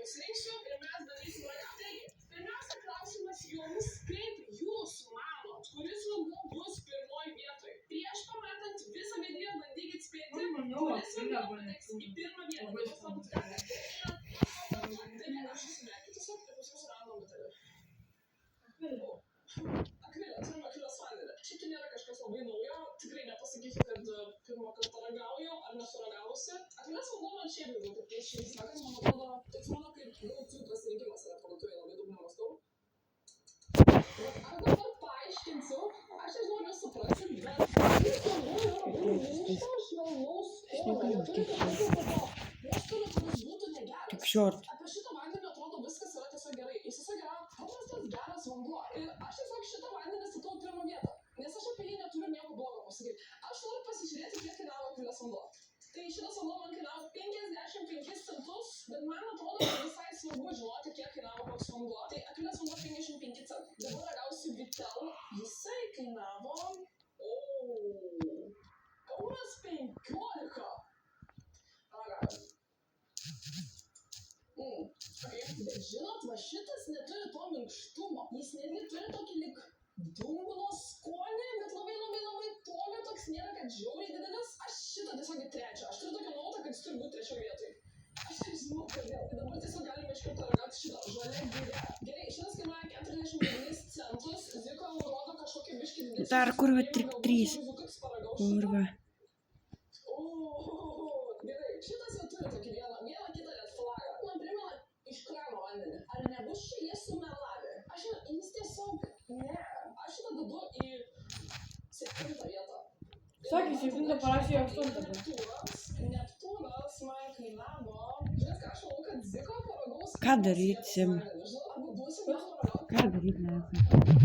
išsirinksiu ir mes darysim ragauti. Taigi, pirmiausia klausimas jums, kaip jūs manot, kuris vanduo bus pirmoj vietoj? Prieš pamatant visą video bandykit spėti, kuris vanduo pateks į pirmą vietą. Taigi, aš įsimerkiu tiesiog ir pas mus random metalį. Akvilė, turim akvilės vandenį. Šiaip tai nėra kažkas labai naujo, tikrai nepasakysiu, kad pirmą kartą ragauju ar nesuragavusi. Akvilės vanduo man šiaip jau taip priešingai sakant, man atrodo, toks mano kaip jaučiu pasirinkimas yra parduotuvėje, labai daug nemąstau. Aš dabar paaiškinsiu, aš nežinau, ar jūs suprasit, bet Kaip short. apie šitą vandenį atrodo viskas yra tiesiog gerai. Jis tiesiog yra paprastas geras vanduo. Ir aš tiesiog šitą vandenį statau pirmą vietą. Nes aš apie jį neturiu nieko blogo pasakyti. Aš noriu pasižiūrėti, kiek kainavo akvilės vanduo. Tai šitas vanduo man kainavo 55 centus, bet man atrodo, kad visai svarbu žinoti, kiek kainavo koks vanduo. Tai akvilės vanduo 55 centų. Dabar ragausiu Vitel. Jisai kainavo... Euras 15. Ragausiu. Okay. Bet žinot, va šitas neturi to minkštumo. Jis netgi turi tokį lyg dumblo skonį, bet labai toli, toks nėra, kad žiauriai didelis. Aš šitą tiesiog į trečią. Aš turiu tokią nautą, kad jis turi būti trečioje vietoje. Aš nežinau, kodėl. Tai dabar tiesiog galime iš karto ragauti šitą žalia giria. Gerai, šitas kainuoja 49 centus. Ziko rodo kažkokį biškį didesnį. Dar kurva 3. Kurva. Gerai, šitas jau turi tokį vieną kitą red flagą. Man primena iš krano vandenį. Ar nebus čia jie sumelavę? Jis tiesiog... Ne. Aš šitą dedu į 7 vietą. Sakė, 7 parašė 8. Neptūnas man kainavo... Žinot ką, aš manau, kad Ziko paragaus... Ką darysim? Arba duosim jam paragauti. Ką daryt, ne?